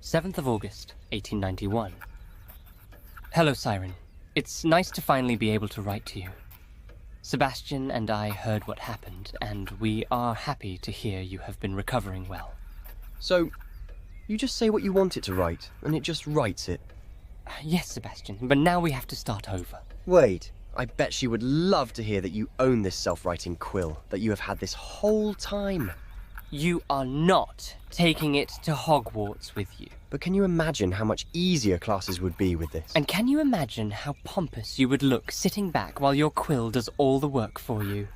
7th of August, 1891. Hello, Siren. It's nice to finally be able to write to you. Sebastian and I heard what happened, and we are happy to hear you have been recovering well. So, you just say what you want it to write, and it just writes it? Yes, Sebastian, but now we have to start over. Wait, I bet she would love to hear that you own this self-writing quill that you have had this whole time. You are not taking it to Hogwarts with you. But can you imagine how much easier classes would be with this? And can you imagine how pompous you would look sitting back while your quill does all the work for you?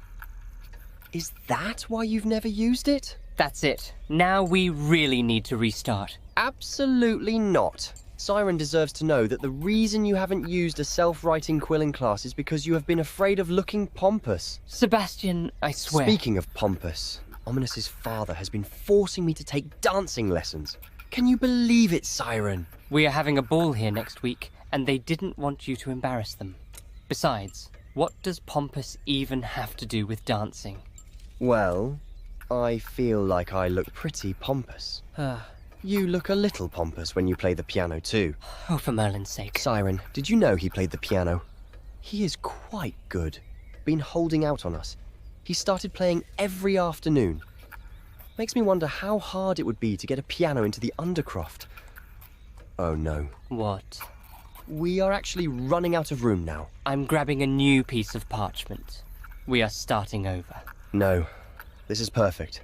Is that why you've never used it? That's it. Now we really need to restart. Absolutely not. Siren deserves to know that the reason you haven't used a self-writing quill in class is because you have been afraid of looking pompous. Sebastian, I swear. Speaking of pompous, Ominis' father has been forcing me to take dancing lessons. Can you believe it, Siren? We are having a ball here next week, and they didn't want you to embarrass them. Besides, what does pompous even have to do with dancing? Well, I feel like I look pretty pompous. You look a little pompous when you play the piano too. Oh, for Merlin's sake. Siren, did you know he played the piano? He is quite good. Been holding out on us. He started playing every afternoon. Makes me wonder how hard it would be to get a piano into the Undercroft. Oh no. What? We are actually running out of room now. I'm grabbing a new piece of parchment. We are starting over. No, this is perfect.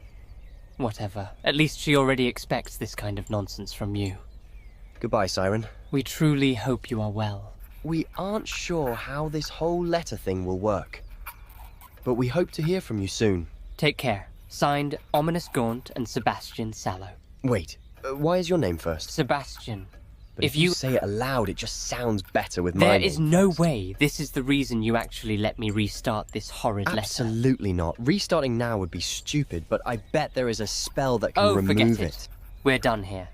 Whatever. At least she already expects this kind of nonsense from you. Goodbye, Siren. We truly hope you are well. We aren't sure how this whole letter thing will work, but we hope to hear from you soon. Take care. Signed, Ominis Gaunt and Sebastian Sallow. Wait, why is your name first? Sebastian. But if you say it aloud, it just sounds better with my There name. is no way this is the reason you actually let me restart this horrid letter. Absolutely not. Restarting now would be stupid, but I bet there is a spell that can remove forget it. We're done here.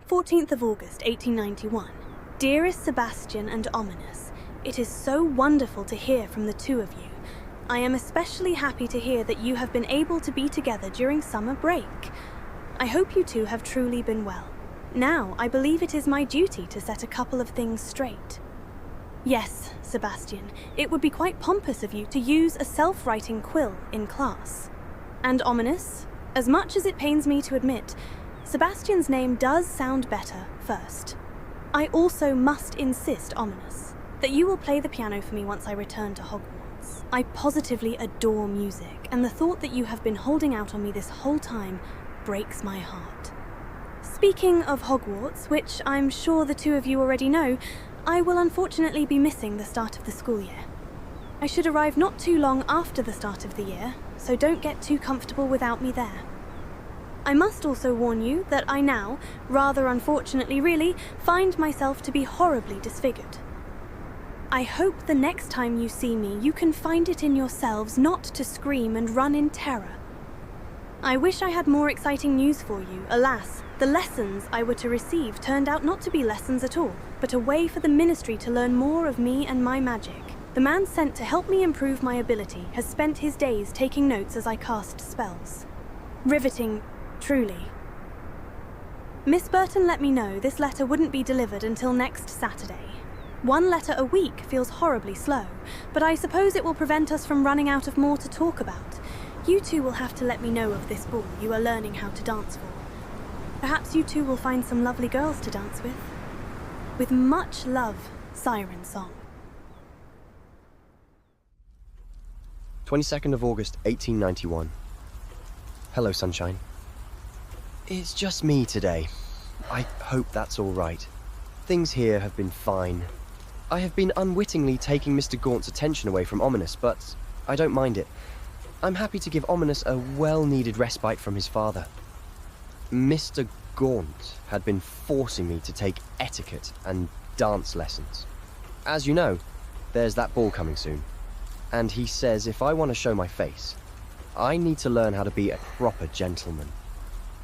14th of August, 1891. Dearest Sebastian and Ominis, it is so wonderful to hear from the two of you. I am especially happy to hear that you have been able to be together during summer break. I hope you two have truly been well. Now, I believe it is my duty to set a couple of things straight. Yes, Sebastian, it would be quite pompous of you to use a self-writing quill in class. And Ominis, as much as it pains me to admit, Sebastian's name does sound better first. I also must insist, Ominis, that you will play the piano for me once I return to Hogwarts. I positively adore music, and the thought that you have been holding out on me this whole time breaks my heart. Speaking of Hogwarts, which I'm sure the two of you already know, I will unfortunately be missing the start of the school year. I should arrive not too long after the start of the year, so don't get too comfortable without me there. I must also warn you that I now, rather unfortunately really, find myself to be horribly disfigured. I hope the next time you see me, you can find it in yourselves not to scream and run in terror. I wish I had more exciting news for you. Alas, the lessons I were to receive turned out not to be lessons at all, but a way for the Ministry to learn more of me and my magic. The man sent to help me improve my ability has spent his days taking notes as I cast spells. Riveting, truly. Miss Burton let me know this letter wouldn't be delivered until next Saturday. One letter a week feels horribly slow, but I suppose it will prevent us from running out of more to talk about. You two will have to let me know of this ball you are learning how to dance for. Perhaps you two will find some lovely girls to dance with. With much love, Siren Song. 22nd of August, 1891. Hello, Sunshine. It's just me today. I hope that's all right. Things here have been fine. I have been unwittingly taking Mr. Gaunt's attention away from Ominis, but I don't mind it. I'm happy to give Ominis a well-needed respite from his father. Mr. Gaunt had been forcing me to take etiquette and dance lessons. As you know, there's that ball coming soon. And he says if I want to show my face, I need to learn how to be a proper gentleman.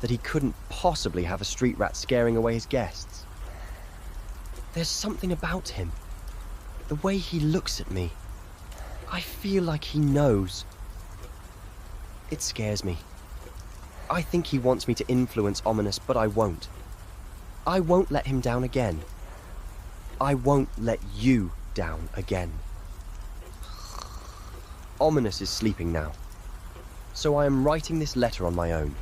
That he couldn't possibly have a street rat scaring away his guests. There's something about him. The way he looks at me. I feel like he knows. It scares me. I think he wants me to influence Ominis, but I won't. I won't let him down again. I won't let you down again. Ominis is sleeping now, so I am writing this letter on my own.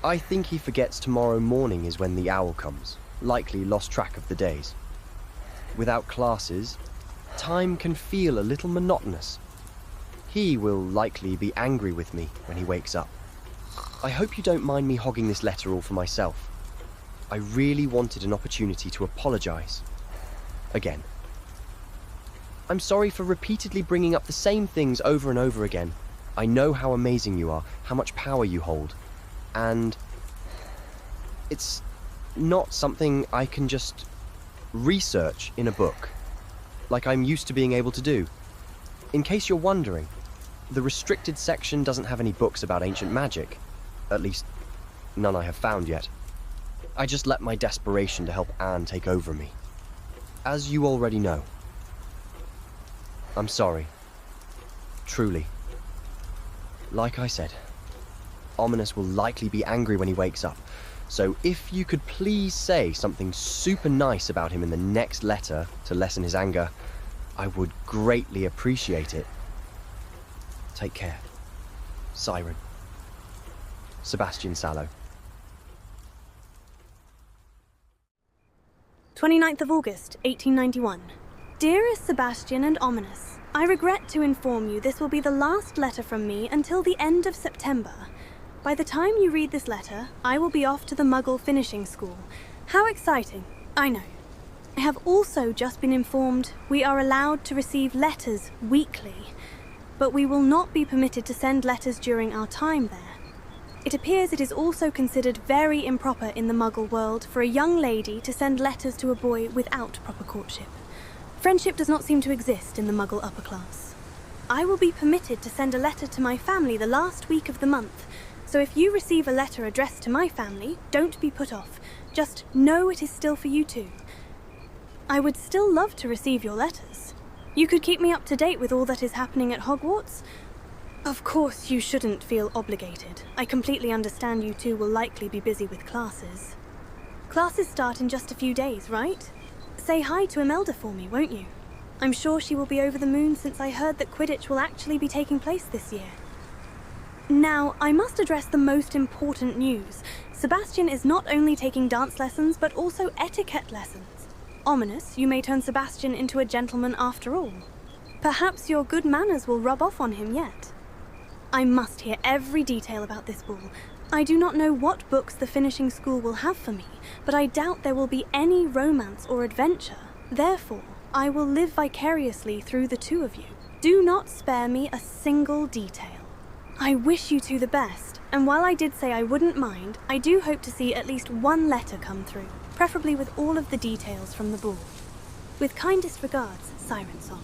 I think he forgets tomorrow morning is when the owl comes, likely lost track of the days. Without classes, time can feel a little monotonous. He will likely be angry with me when he wakes up. I hope you don't mind me hogging this letter all for myself. I really wanted an opportunity to apologize. Again. I'm sorry for repeatedly bringing up the same things over and over again. I know how amazing you are, how much power you hold. And it's not something I can just research in a book, like I'm used to being able to do. In case you're wondering, the restricted section doesn't have any books about ancient magic. At least, none I have found yet. I just let my desperation to help Anne take over me. As you already know. I'm sorry. Truly. Like I said, Ominis will likely be angry when he wakes up, so if you could please say something super nice about him in the next letter to lessen his anger, I would greatly appreciate it. Take care. Siren. Sebastian Sallow. 29th of August, 1891. Dearest Sebastian and Ominis, I regret to inform you this will be the last letter from me until the end of September. By the time you read this letter, I will be off to the Muggle finishing school. How exciting, I know. I have also just been informed we are allowed to receive letters weekly, but we will not be permitted to send letters during our time there. It appears it is also considered very improper in the Muggle world for a young lady to send letters to a boy without proper courtship. Friendship does not seem to exist in the Muggle upper class. I will be permitted to send a letter to my family the last week of the month, so if you receive a letter addressed to my family, don't be put off. Just know it is still for you too. I would still love to receive your letters. You could keep me up to date with all that is happening at Hogwarts. Of course, you shouldn't feel obligated. I completely understand you two will likely be busy with classes. Classes start in just a few days, right? Say hi to Imelda for me, won't you? I'm sure she will be over the moon since I heard that Quidditch will actually be taking place this year. Now, I must address the most important news. Sebastian is not only taking dance lessons, but also etiquette lessons. Ominis, you may turn Sebastian into a gentleman after all. Perhaps your good manners will rub off on him yet. I must hear every detail about this ball. I do not know what books the finishing school will have for me, but I doubt there will be any romance or adventure. Therefore, I will live vicariously through the two of you. Do not spare me a single detail. I wish you two the best, and while I did say I wouldn't mind, I do hope to see at least one letter come through, preferably with all of the details from the ball. With kindest regards, Siren Song.